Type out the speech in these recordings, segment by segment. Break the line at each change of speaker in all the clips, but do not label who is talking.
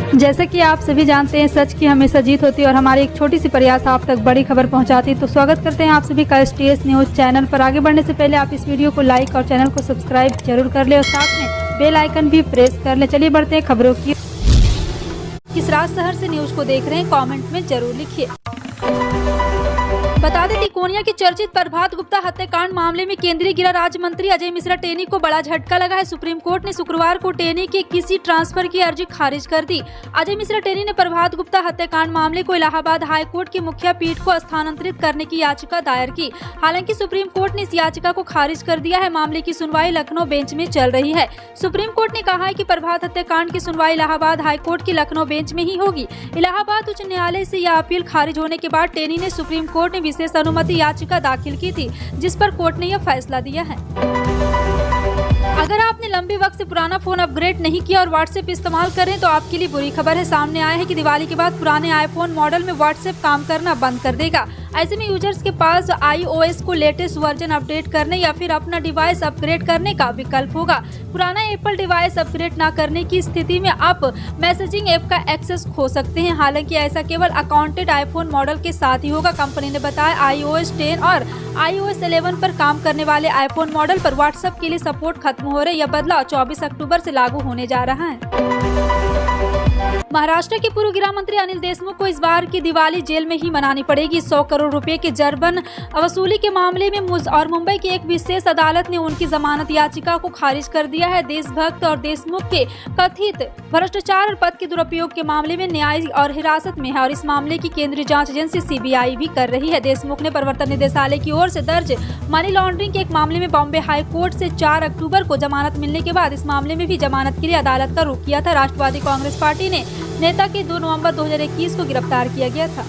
जैसा कि आप सभी जानते हैं, सच की हमेशा जीत होती है और हमारी एक छोटी सी प्रयास आप तक बड़ी खबर पहुंचाती है। तो स्वागत करते हैं आप सभी का STS न्यूज चैनल पर। आगे बढ़ने से पहले आप इस वीडियो को लाइक और चैनल को सब्सक्राइब जरूर कर ले और साथ में बेल आइकन भी प्रेस कर ले। चलिए बढ़ते हैं खबरों की। किस राज शहर से न्यूज को देख रहे हैं, कमेंट में जरूर लिखिए। बता दें, तिकोनिया के चर्चित प्रभात गुप्ता हत्याकांड मामले में केंद्रीय गृह राज्य मंत्री अजय मिश्रा टेनी को बड़ा झटका लगा है। सुप्रीम कोर्ट ने शुक्रवार को टेनी के किसी ट्रांसफर की अर्जी खारिज कर दी। अजय मिश्रा टेनी ने प्रभात गुप्ता हत्याकांड मामले को इलाहाबाद हाई कोर्ट की मुख्य पीठ को स्थानांतरित करने की याचिका दायर की। हालांकि सुप्रीम कोर्ट ने इस याचिका को खारिज कर दिया है। मामले की सुनवाई लखनऊ बेंच में चल रही है। सुप्रीम कोर्ट ने कहा है कि प्रभात हत्याकांड की सुनवाई इलाहाबाद हाई कोर्ट की लखनऊ बेंच में ही होगी। इलाहाबाद उच्च न्यायालय से यह अपील खारिज होने के बाद टेनी ने सुप्रीम कोर्ट में विशेष अनुमति याचिका दाखिल की थी, जिस पर कोर्ट ने यह फैसला दिया है। अगर आपने लंबे वक्त से पुराना फोन अपग्रेड नहीं किया और व्हाट्सएप इस्तेमाल कर रहे हैं तो आपके लिए बुरी खबर है। सामने आया है कि दिवाली के बाद पुराने आईफोन मॉडल में व्हाट्सएप काम करना बंद कर देगा। ऐसे में यूजर्स के पास iOS को लेटेस्ट वर्जन अपडेट करने या फिर अपना डिवाइस अपग्रेड करने का विकल्प होगा। पुराना एप्पल डिवाइस अपग्रेड न करने की स्थिति में आप मैसेजिंग ऐप का एक्सेस खो सकते हैं। हालांकि ऐसा केवल अकाउंटेड आईफोन मॉडल के साथ ही होगा। कंपनी ने बताया iOS 10 और iOS 11 पर काम करने वाले आईफोन मॉडल पर व्हाट्सएप के लिए सपोर्ट खत्म हो रहा है। यह बदलाव 24 अक्टूबर से लागू होने जा रहा है। महाराष्ट्र के पूर्व गृह मंत्री अनिल देशमुख को इस बार की दिवाली जेल में ही मनानी पड़ेगी। 100 करोड़ रुपए के जर्मन वसूली के मामले में और मुंबई की एक विशेष अदालत ने उनकी जमानत याचिका को खारिज कर दिया है। देशभक्त और देशमुख के कथित भ्रष्टाचार और पद के दुरुपयोग के मामले में न्याय और हिरासत में है और इस मामले की केंद्रीय जांच एजेंसी CBI भी कर रही है। देशमुख ने प्रवर्तन निदेशालय की ओर से दर्ज मनी लॉन्ड्रिंग के एक मामले में बॉम्बे हाई कोर्ट से 4 अक्टूबर को जमानत मिलने के बाद इस मामले में भी जमानत के लिए अदालत का रुख किया था। राष्ट्रवादी कांग्रेस पार्टी ने नेता के 2 नवंबर 2021 को गिरफ्तार किया गया था।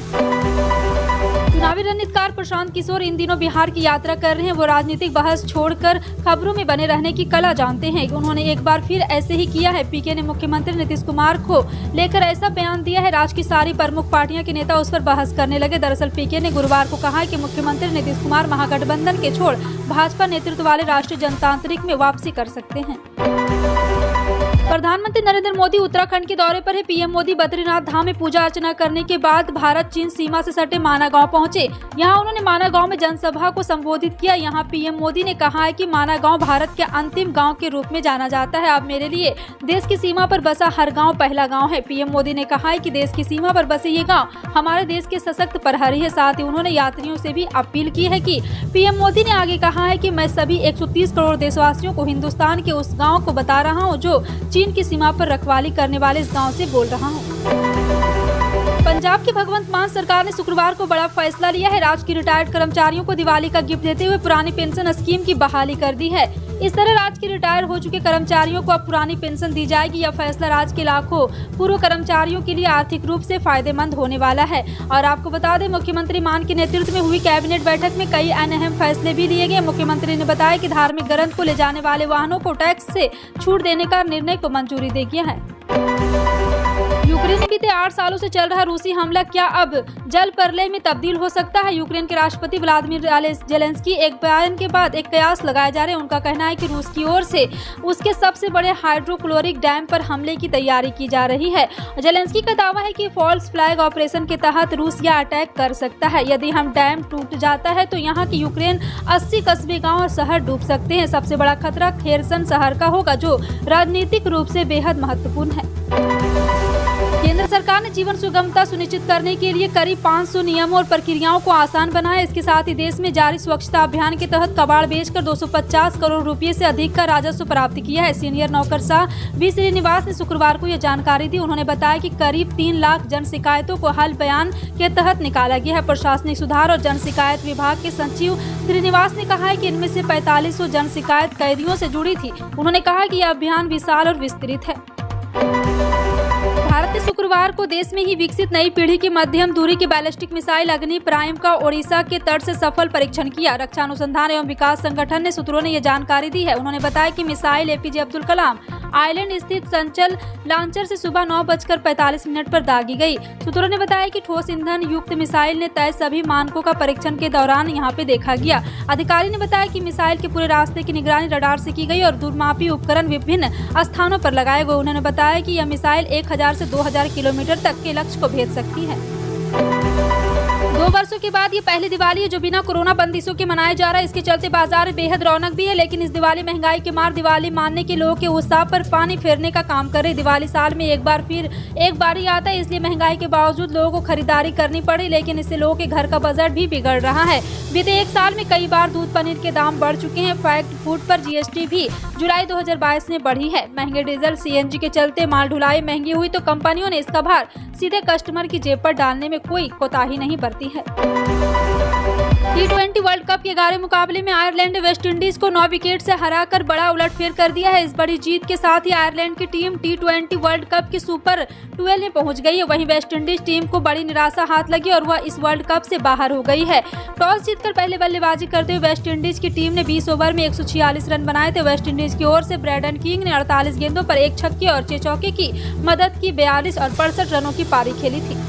चुनावी रणनीतिकार प्रशांत किशोर इन दिनों बिहार की यात्रा कर रहे हैं। वो राजनीतिक बहस छोड़कर खबरों में बने रहने की कला जानते हैं। उन्होंने एक बार फिर ऐसे ही किया है। पीके ने मुख्यमंत्री नीतीश कुमार को लेकर ऐसा बयान दिया है। राज्य की सारी प्रमुख पार्टियां के नेता उस पर बहस करने लगे। दरअसल पीके ने गुरुवार को कहा कि मुख्यमंत्री नीतीश कुमार महागठबंधन के छोड़ भाजपा नेतृत्व वाले राष्ट्रीय जनतांत्रिक में वापसी कर सकते हैं। प्रधानमंत्री नरेंद्र मोदी उत्तराखंड के दौरे पर है। पीएम मोदी बद्रीनाथ धाम में पूजा अर्चना करने के बाद भारत चीन सीमा से सटे माना गांव पहुंचे। यहां उन्होंने माना गांव में जनसभा को संबोधित किया। यहां पीएम मोदी ने कहा है कि माना गांव भारत के अंतिम गांव के रूप में जाना जाता है। अब मेरे लिए देश की सीमा पर बसा हर गाँव पहला गाँव है। पीएम मोदी ने कहा है कि देश की सीमा पर बसे ये गाँव हमारे देश के सशक्त प्रहरी है। साथ ही उन्होंने यात्रियों से भी अपील की है कि पीएम मोदी ने आगे कहा है कि मैं सभी 130 करोड़ देशवासियों को हिंदुस्तान के उस गाँव को बता रहा हूँ जो चीन की सीमा पर रखवाली करने वाले इस गांव से बोल रहा हूं। पंजाब की भगवंत मान सरकार ने शुक्रवार को बड़ा फैसला लिया है। राज्य के रिटायर्ड कर्मचारियों को दिवाली का गिफ्ट देते हुए पुरानी पेंशन स्कीम की बहाली कर दी है। इस तरह राज्य के रिटायर हो चुके कर्मचारियों को अब पुरानी पेंशन दी जाएगी। यह फैसला राज्य के लाखों पूर्व कर्मचारियों के लिए आर्थिक रूप से फायदेमंद होने वाला है। और आपको बता दें, मुख्यमंत्री मान के नेतृत्व में हुई कैबिनेट बैठक में कई अहम फैसले भी लिए गए। मुख्यमंत्री ने बताया कि धार्मिक ग्रंथ को ले जाने वाले वाहनों को टैक्स से छूट देने का निर्णय को मंजूरी दे दिया है। यूक्रेन में बीते 8 सालों से चल रहा रूसी हमला क्या अब जल प्रलय में तब्दील हो सकता है? यूक्रेन के राष्ट्रपति व्लादिमीर जेलेंस्की एक बयान के बाद एक कयास लगाए जा रहे हैं। उनका कहना है कि रूस की ओर से उसके सबसे बड़े हाइड्रोक्लोरिक डैम पर हमले की तैयारी की जा रही है। जेलेंस्की का दावा है कि फॉल्स फ्लैग ऑपरेशन के तहत रूस यह अटैक कर सकता है। यदि हम डैम टूट जाता है तो यहाँ की यूक्रेन 80 कस्बे, गाँव और शहर डूब सकते हैं। सबसे बड़ा खतरा खेरसन शहर का होगा, जो राजनीतिक रूप से बेहद महत्वपूर्ण है। केंद्र सरकार ने जीवन सुगमता सुनिश्चित करने के लिए करीब 500 नियमों और प्रक्रियाओं को आसान बनाया। इसके साथ ही देश में जारी स्वच्छता अभियान के तहत कबाड़ बेचकर 250 करोड़ रुपए से अधिक का राजस्व प्राप्त किया है। सीनियर नौकरशाह वी श्रीनिवास ने शुक्रवार को यह जानकारी दी। उन्होंने बताया कि करीब 3 लाख जन शिकायतों को हल बयान के तहत निकाला गया है। प्रशासनिक सुधार और जन शिकायत विभाग के सचिव श्रीनिवास ने कहा है कि इनमें से 4500 जन शिकायत कैदियों से जुड़ी थी। उन्होंने कहा कि यह अभियान विशाल और विस्तृत है। भारत ने शुक्रवार को देश में ही विकसित नई पीढ़ी की मध्यम दूरी की बैलिस्टिक मिसाइल अग्नि प्राइम का ओडिशा के तट से सफल परीक्षण किया। रक्षा अनुसंधान एवं विकास संगठन ने सूत्रों ने यह जानकारी दी है। उन्होंने बताया कि missile APJ Abdul Kalam island स्थित संचल लॉन्चर से सुबह 9:45 पर दागी गई। सूत्रों ने बताया कि ठोस ईंधन युक्त मिसाइल ने तय सभी मानकों का परीक्षण के दौरान यहां पे देखा गया। अधिकारी ने बताया कि मिसाइल के पूरे रास्ते की निगरानी रडार से की गई और दूरमापी उपकरण विभिन्न स्थानों पर लगाए गए। उन्होंने बताया कि यह मिसाइल 1000 से 2000 किलोमीटर तक के लक्ष्य को भेद सकती है। 2 वर्षों के बाद ये पहली दिवाली है जो बिना कोरोना बंदिशों के मनाया जा रहा है। इसके चलते बाजार में बेहद रौनक भी है, लेकिन इस दिवाली महंगाई के मार दिवाली मानने के लोगों के उत्साह पर पानी फेरने का काम कर रही। दिवाली साल में एक बार ही आता है, इसलिए महंगाई के बावजूद लोगों को खरीदारी करनी पड़ी, लेकिन इससे लोगों के घर का बजट भी बिगड़ रहा है। बीते एक साल में कई बार दूध पनीर के दाम बढ़ चुके हैं। फैक्ट फूड पर जीएसटी भी जुलाई 2022 में बढ़ी है। महंगे डीजल सीएनजी के चलते माल ढुलाई महंगी हुई तो कंपनियों ने इसका भार सीधे कस्टमर की जेब पर डालने में कोई कोताही नहीं बरती है। T20 वर्ल्ड कप के 11वें मुकाबले में आयरलैंड ने वेस्टइंडीज को 9 विकेट से हराकर बड़ा उलटफेर कर दिया है। इस बड़ी जीत के साथ ही आयरलैंड की टीम T20 वर्ल्ड कप के सुपर 12 में पहुंच गई है। वहीं वेस्टइंडीज टीम को बड़ी निराशा हाथ लगी और वह इस वर्ल्ड कप से बाहर हो गई है। टॉस जीतकर पहले बल्लेबाजी करते हुए वेस्टइंडीज की टीम ने 20 ओवर में 146 रन बनाए थे। वेस्टइंडीज की ओर से ब्रैडन किंग ने 48 गेंदों पर 1 छक्के और 6 चौके की मदद की 42 और 65 रनों की पारी खेली थी।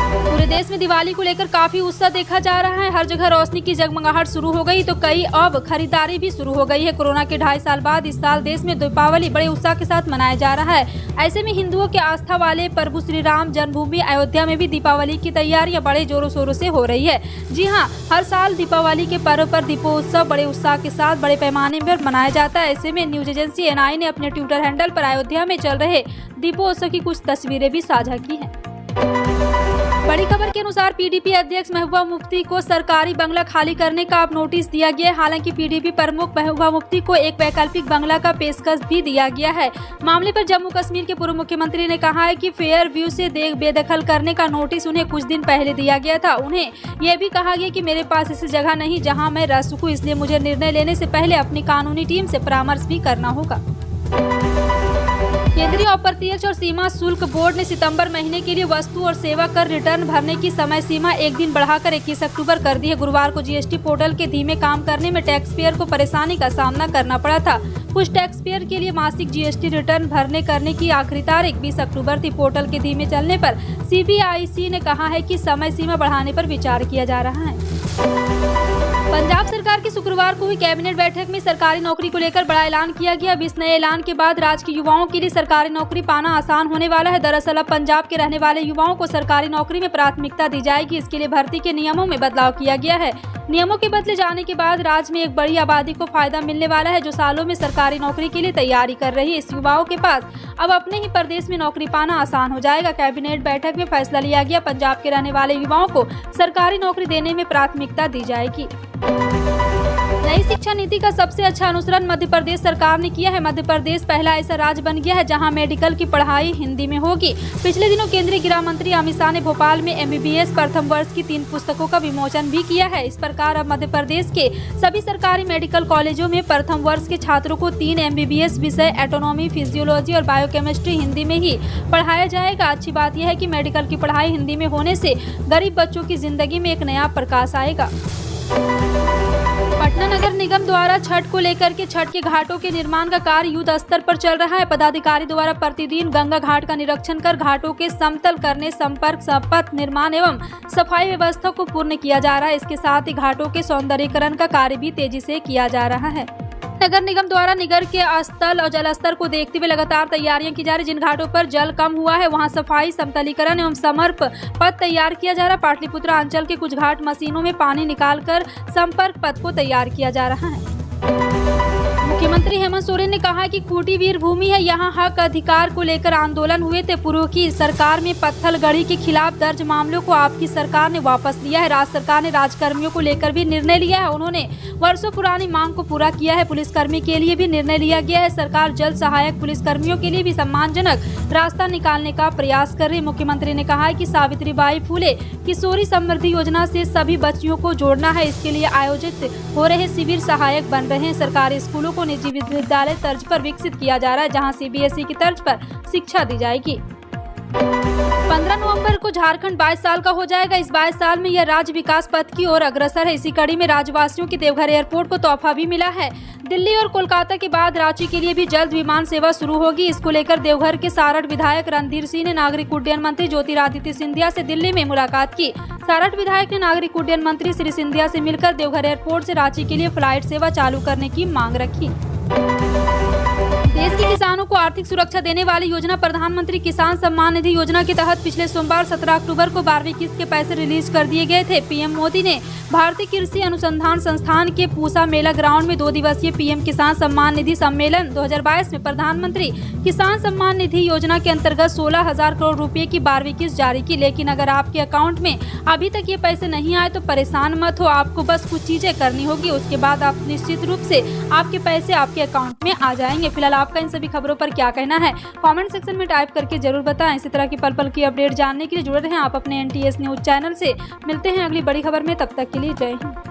पूरे देश में दिवाली को लेकर काफी उत्साह देखा जा रहा है। हर जगह रोशनी की जगमगाहट शुरू हो गई तो कई अब खरीदारी भी शुरू हो गई है। कोरोना के 2.5 साल बाद इस साल देश में दीपावली बड़े उत्साह के साथ मनाया जा रहा है। ऐसे में हिंदुओं के आस्था वाले प्रभु श्री राम जन्मभूमि अयोध्या में भी दीपावली की तैयारियां बड़े जोरों शोरों से हो रही है। जी हाँ, हर साल दीपावली के पर्व पर दीपोत्सव बड़े उत्साह के साथ बड़े पैमाने पर मनाया जाता है। ऐसे में न्यूज एजेंसी एनआई ने अपने ट्विटर हैंडल पर अयोध्या में चल रहे दीपोत्सव की कुछ तस्वीरें भी साझा की हैं। बड़ी खबर के अनुसार पीडीपी अध्यक्ष महबूबा मुफ्ती को सरकारी बंगला खाली करने का अब नोटिस दिया गया है। हालांकि पीडीपी प्रमुख महबूबा मुफ्ती को एक वैकल्पिक बंगला का पेशकश भी दिया गया है। मामले पर जम्मू कश्मीर के पूर्व मुख्यमंत्री ने कहा है कि फेयर व्यू से बेदखल करने का नोटिस उन्हें कुछ दिन पहले दिया गया था। उन्हें यह भी कहा गया कि मेरे पास ऐसी जगह नहीं जहाँ मैं रह सकूँ, इसलिए मुझे निर्णय लेने से पहले अपनी कानूनी टीम से परामर्श भी करना होगा। केंद्रीय अप्रत्यक्ष और सीमा शुल्क बोर्ड ने सितंबर महीने के लिए वस्तु और सेवा कर रिटर्न भरने की समय सीमा एक दिन बढ़ाकर 21 अक्टूबर कर दी है। गुरुवार को जीएसटी पोर्टल के धीमे काम करने में टैक्स पेयर को परेशानी का सामना करना पड़ा था। कुछ टैक्स पेयर के लिए मासिक जीएसटी रिटर्न भरने करने की आखिरी तारीख 20 अक्टूबर थी। पोर्टल के धीमे चलने पर सीबीआईसी ने कहा है कि समय सीमा बढ़ाने पर विचार किया जा रहा है। पंजाब सरकार की शुक्रवार को हुई कैबिनेट बैठक में सरकारी नौकरी को लेकर बड़ा ऐलान किया गया। अब इस नए ऐलान के बाद राज्य के युवाओं के लिए सरकारी नौकरी पाना आसान होने वाला है। दरअसल अब पंजाब के रहने वाले युवाओं को सरकारी नौकरी में प्राथमिकता दी जाएगी। इसके लिए भर्ती के नियमों में बदलाव किया गया है। नियमों के बदले जाने के बाद राज्य में एक बड़ी आबादी को फायदा मिलने वाला है जो सालों में सरकारी नौकरी के लिए तैयारी कर रही है। इस युवाओं के पास अब अपने ही प्रदेश में नौकरी पाना आसान हो जाएगा। कैबिनेट बैठक में फैसला लिया गया, पंजाब के रहने वाले युवाओं को सरकारी नौकरी देने में प्राथमिकता दी जाएगी। नई शिक्षा नीति का सबसे अच्छा अनुसरण मध्य प्रदेश सरकार ने किया है। मध्य प्रदेश पहला ऐसा राज्य बन गया है जहां मेडिकल की पढ़ाई हिंदी में होगी। पिछले दिनों केंद्रीय गृह मंत्री अमित शाह ने भोपाल में एमबीबीएस प्रथम वर्ष की 3 पुस्तकों का विमोचन भी किया है। इस प्रकार अब मध्य प्रदेश के सभी सरकारी मेडिकल कॉलेजों में प्रथम वर्ष के छात्रों को 3 एमबीबीएस विषय एटोनॉमी, फिजियोलॉजी और बायोकेमिस्ट्री हिंदी में ही पढ़ाया जाएगा। अच्छी बात यह है कि मेडिकल की पढ़ाई हिंदी में होने से गरीब बच्चों की जिंदगी में एक नया प्रकाश आएगा। पटना नगर निगम द्वारा छठ को लेकर के छठ के घाटों के निर्माण का कार्य युद्ध स्तर पर चल रहा है। पदाधिकारी द्वारा प्रतिदिन गंगा घाट का निरीक्षण कर घाटों के समतल करने, संपर्क पथ निर्माण एवं सफाई व्यवस्था को पूर्ण किया जा रहा है। इसके साथ ही घाटों के सौंदर्यीकरण का कार्य भी तेजी से किया जा रहा है। नगर निगम द्वारा निगर के स्थल और जल स्तर को देखते हुए लगातार तैयारियां की जा रही। जिन घाटों पर जल कम हुआ है वहां सफाई, समतलीकरण एवं समर्प पथ तैयार किया जा रहा है। पाटलिपुत्र अंचल के कुछ घाट मशीनों में पानी निकालकर संपर्क पथ को तैयार किया जा रहा है। मुख्यमंत्री हेमंत सोरेन ने कहा कि खूंटी वीर भूमि है, यहाँ हक अधिकार को लेकर आंदोलन हुए थे। पूर्व की सरकार में पत्थलगड़ी के खिलाफ दर्ज मामलों को आपकी सरकार ने वापस लिया है। राज्य सरकार ने राजकर्मियों को लेकर भी निर्णय लिया है। उन्होंने वर्षों पुरानी मांग को पूरा किया है। पुलिसकर्मी के लिए भी निर्णय लिया गया है। सरकार जल सहायक पुलिसकर्मियों के लिए भी सम्मानजनक रास्ता निकालने का प्रयास कर रही। मुख्यमंत्री ने कहा है कि सावित्रीबाई फुले किशोरी समृद्धि योजना से सभी बच्चियों को जोड़ना है। इसके लिए आयोजित हो रहे शिविर सहायक बन रहे हैं। सरकारी स्कूलों को निजी विद्यालय तर्ज पर विकसित किया जा रहा है, जहां सीबीएसई की तर्ज पर शिक्षा दी जाएगी। 15 नवंबर को झारखंड 22 साल का हो जाएगा। इस 22 साल में यह राज्य विकास पथ की ओर अग्रसर है। इसी कड़ी में राज्यवासियों की देवघर एयरपोर्ट को तोहफा भी मिला है। दिल्ली और कोलकाता के बाद रांची के लिए भी जल्द विमान सेवा शुरू होगी। इसको लेकर देवघर के सारठ विधायक रणधीर सिंह ने नागरिक उड्डयन मंत्री ज्योतिरादित्य सिंधिया से दिल्ली में मुलाकात की। सारठ विधायक ने नागरिक उड्डयन मंत्री श्री सिंधिया से मिलकर देवघर एयरपोर्ट से रांची के लिए फ्लाइट सेवा चालू करने की मांग रखी। देश के किसानों को आर्थिक सुरक्षा देने वाली योजना प्रधानमंत्री किसान सम्मान निधि योजना के तहत पिछले सोमवार 17 अक्टूबर को 12वीं किस्त के पैसे रिलीज कर दिए गए थे। पीएम मोदी ने भारतीय कृषि अनुसंधान संस्थान के पूसा मेला ग्राउंड में 2 दिवसीय पीएम किसान सम्मान निधि सम्मेलन 2022 में प्रधानमंत्री किसान सम्मान निधि योजना के अंतर्गत 16,000 करोड़ रुपए की 12वीं किस्त जारी की। लेकिन अगर आपके अकाउंट में अभी तक ये पैसे नहीं आए तो परेशान मत हो, आपको बस कुछ चीजें करनी होगी, उसके बाद आप निश्चित रूप से आपके पैसे आपके अकाउंट में आ जाएंगे। फिलहाल आपका इन सभी खबरों पर क्या कहना है, कमेंट सेक्शन में टाइप करके जरूर बताएं। इसी तरह की पल पल की अपडेट जानने के लिए जुड़े रहें आप अपने NTS न्यूज चैनल से। मिलते हैं अगली बड़ी खबर में, तब तक के लिए जय हिंद।